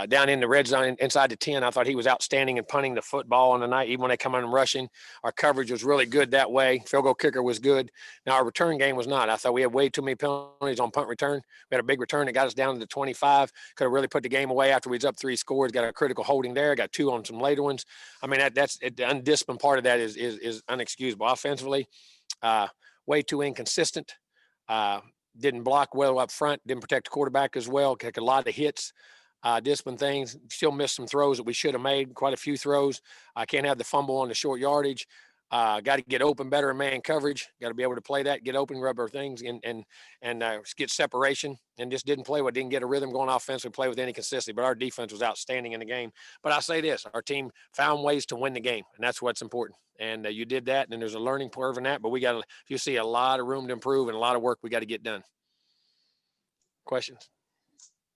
down in the red zone inside the 10. I thought he was outstanding in punting the football on the night. Even when they come in and rushing, our coverage was really good that way. Field goal kicker was good. Now our return game was not. I thought we had way too many penalties on punt return. We had a big return that got us down to the 25. Could have really put the game away after we was up 3 scores. Got a critical holding there. Got 2 on some later ones. I mean, that's the undisciplined part of that is unexcusable. Offensively, way too inconsistent. Didn't block well up front. Didn't protect the quarterback as well. Took a lot of hits. Discipline things, still missed some throws that we should have made, quite a few throws. I can't have the fumble on the short yardage. Got to get open better in man coverage. Got to be able to play that, get open, rub our things, and get separation. And just didn't play well. Didn't get a rhythm going offensively, play with any consistency. But our defense was outstanding in the game. But I say this, our team found ways to win the game, and that's what's important. And you did that, and there's a learning curve in that. But you see a lot of room to improve and a lot of work we got to get done. Questions?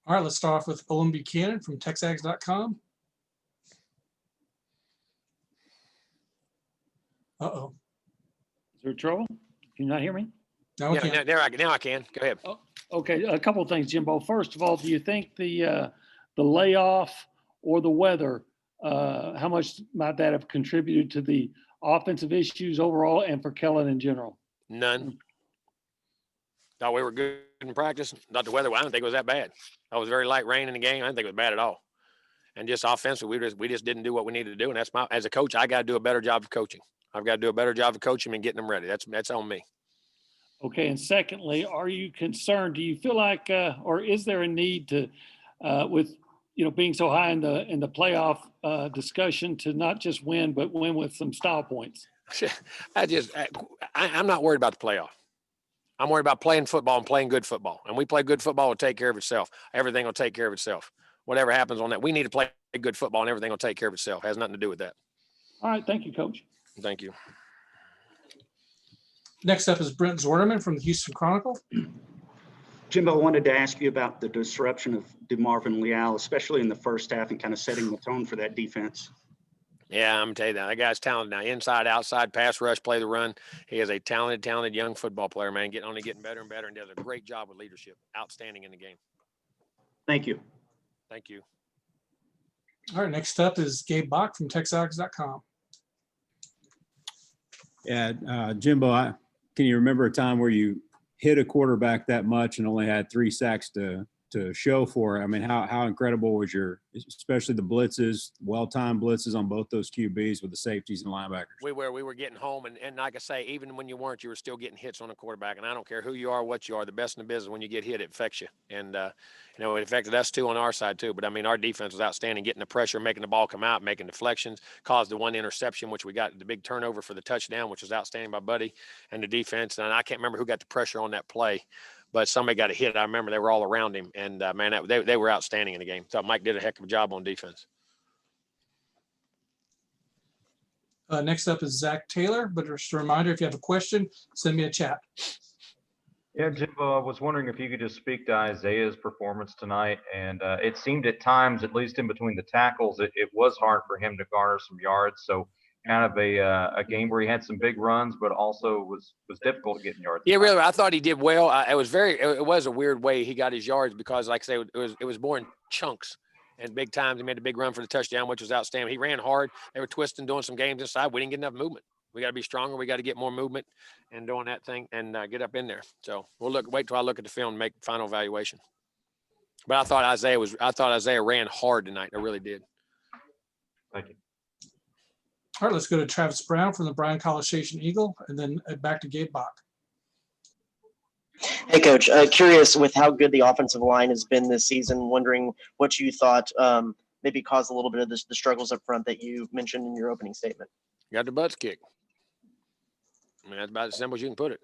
All right, let's start off with Owen Buchanan from TexAgs.com. Uh-oh. Is there trouble? Can you not hear me? Now we can. Now I can. Go ahead. Oh, okay, a couple of things, Jimbo. First of all, do you think the layoff or the weather, how much might that have contributed to the offensive issues overall and for Kellen in general? None. Thought we were good in practice. Not the weather. I don't think it was that bad. It was very light rain in the game. I didn't think it was bad at all. And just offensively, we just didn't do what we needed to do. And as a coach, I got to do a better job of coaching. I've got to do a better job of coaching and getting them ready. That's on me. Okay. And secondly, are you concerned? Do you feel like, or is there a need to, with being so high in the playoff discussion, to not just win, but win with some style points? I'm not worried about the playoff. I'm worried about playing football and playing good football. And we play good football, it'll take care of itself. Everything will take care of itself. Whatever happens on that, we need to play good football and everything will take care of itself. It has nothing to do with that. All right. Thank you, Coach. Thank you. Next up is Brent Zornerman from the Houston Chronicle. Jimbo, I wanted to ask you about the disruption of DeMarvin Leal, especially in the first half, and kind of setting the tone for that defense. Yeah, I'm going to tell you that guy's talented now. Inside, outside, pass rush, play the run. He is a talented young football player, man. Getting better and better, and does a great job with leadership. Outstanding in the game. Thank you. Thank you. All right, next up is Gabe Bach from TexAgs.com. Yeah, Jimbo, can you remember a time where you hit a quarterback that much and only had 3 sacks to show for it? I mean, how incredible was especially the blitzes, well-timed blitzes on both those QBs with the safeties and linebackers? We were getting home, and like I say, even when you weren't, you were still getting hits on the quarterback. And I don't care who you are, what you are, the best in the business, when you get hit, it affects you. And, it affected us too on our side too. But, I mean, our defense was outstanding, getting the pressure, making the ball come out, making deflections, caused the 1 interception, which we got the big turnover for the touchdown, which was outstanding by Buddy and the defense. And I can't remember who got the pressure on that play, but somebody got a hit. I remember they were all around him, and man, they were outstanding in the game. Thought Mike did a heck of a job on defense. Next up is Zach Taylor, but just a reminder, if you have a question, send me a chat. Yeah, Jimbo, I was wondering if you could just speak to Isaiah's performance tonight. And it seemed at times, at least in between the tackles, it was hard for him to garner some yards. So kind of a game where he had some big runs, but also was difficult getting yards. Yeah, really. I thought he did well. It was a weird way he got his yards because, like I say, it was more in chunks and big times. He made a big run for the touchdown, which was outstanding. He ran hard. They were twisting, doing some games inside. We didn't get enough movement. We got to be stronger. We got to get more movement and doing that thing and get up in there. So we'll wait till I look at the film and make final evaluation. But I thought Isaiah ran hard tonight. I really did. Thank you. All right, let's go to Travis Brown from the Bryan College Station Eagle, and then back to Gabe Bach. Hey, Coach. Curious with how good the offensive line has been this season, wondering what you thought maybe caused a little bit of the struggles up front that you mentioned in your opening statement. Got the butts kicked. I mean, that's about as simple as you can put it.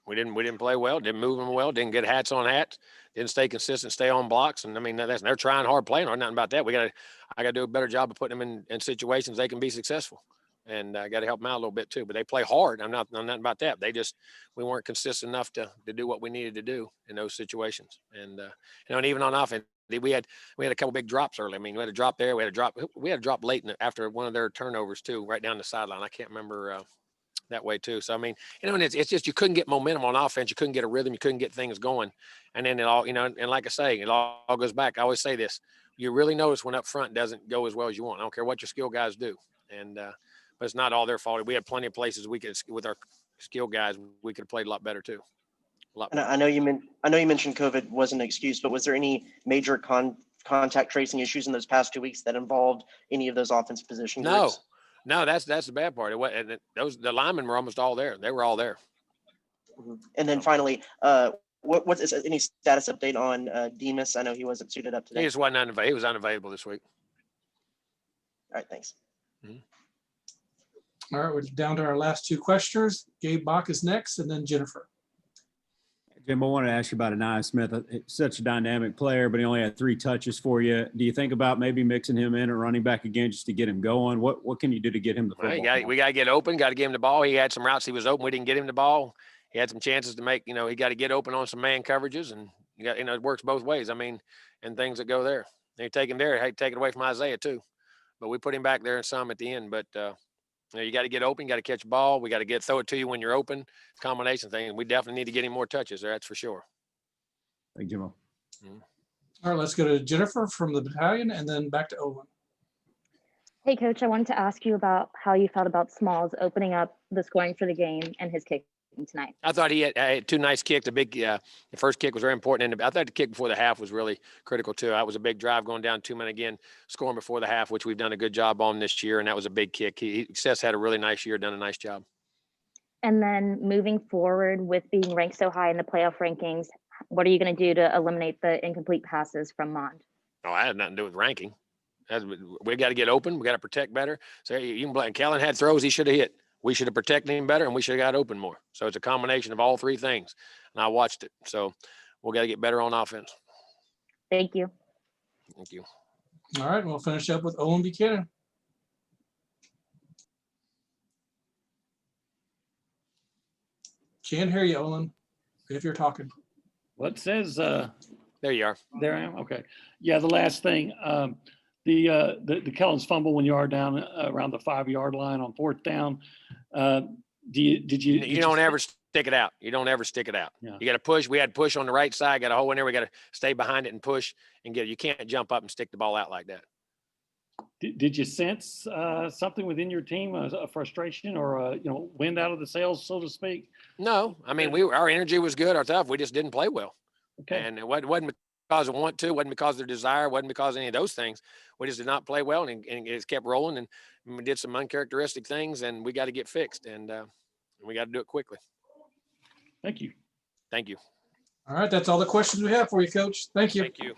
We didn't play well, didn't move them well, didn't get hats on hats, didn't stay consistent, stay on blocks. And I mean, they're trying hard, playing hard, nothing about that. I got to do a better job of putting them in situations they can be successful. And I got to help them out a little bit too, but they play hard. I'm nothing about that. We weren't consistent enough to do what we needed to do in those situations. And, and even on offense, we had a couple big drops early. I mean, we had a drop there. We had a drop late after one of their turnovers too, right down the sideline. I can't remember that way too. So, I mean, and it's just, you couldn't get momentum on offense. You couldn't get a rhythm. You couldn't get things going. And then it all, and like I say, it all goes back. I always say this, you really notice when up front doesn't go as well as you want. I don't care what your skill guys do. And, but it's not all their fault. We had plenty of places we could, with our skill guys, we could have played a lot better too. A lot better. And I know you mentioned COVID wasn't an excuse, but was there any major contact tracing issues in those past 2 weeks that involved any of those offensive position groups? No, that's the bad part. The linemen were almost all there. They were all there. And then finally, what is any status update on Demas? I know he wasn't suited up today. He just wasn't unavailable. He was unavailable this week. All right, thanks. All right, we're down to our last two questioners. Gabe Bach is next, and then Jennifer. Jim, I wanted to ask you about Anaya Smith. It's such a dynamic player, but he only had 3 touches for you. Do you think about maybe mixing him in or running back again just to get him going? What can you do to get him the football? Well, we got to get open. Got to give him the ball. He had some routes he was open. We didn't get him the ball. He had some chances to make. He got to get open on some man coverages, and it works both ways. I mean, and things that go there. They take him there. Hey, take it away from Isaiah too, but we put him back there in some at the end. But you got to get open. You got to catch the ball. We got to throw it to you when you're open. It's a combination thing. And we definitely need to get him more touches there. That's for sure. Thank you, Jimbo. All right, let's go to Jennifer from the battalion, and then back to Owen. Hey, Coach, I wanted to ask you about how you felt about Smalls opening up the scoring for the game and his kick tonight. I thought he had 2 nice kicks. The first kick was very important. And I thought the kick before the half was really critical too. That was a big drive going down 2 men again, scoring before the half, which we've done a good job on this year. And that was a big kick. Seth had a really nice year, done a nice job. And then moving forward with being ranked so high in the playoff rankings, what are you going to do to eliminate the incomplete passes from Mond? Oh, that had nothing to do with ranking. We got to get open. We got to protect better. So you can blame. Kellen had throws he should have hit. We should have protected him better, and we should have got open more. So it's a combination of all 3 things. And I watched it. So we'll got to get better on offense. Thank you. Thank you. All right, we'll finish up with Owen Buchanan. Can't hear you, Owen, if you're talking. What says There you are. there I am? Okay. Yeah, the last thing, the Kellen's fumble when you are down around the 5-yard line on 4th down. You don't ever stick it out. You don't ever stick it out. Yeah. You got to push. We had push on the right side, got a hole in there. We got to stay behind it and push and get it. You can't jump up and stick the ball out like that. Did you sense something within your team, a frustration or wind out of the sails, so to speak? No, I mean, our energy was good, our tough. We just didn't play well. Okay. And it wasn't because of want to, wasn't because of their desire, wasn't because of any of those things. We just did not play well, and it just kept rolling, and we did some uncharacteristic things, and we got to get fixed, and we got to do it quickly. Thank you. Thank you. All right, that's all the questions we have for you, Coach. Thank you. Thank you.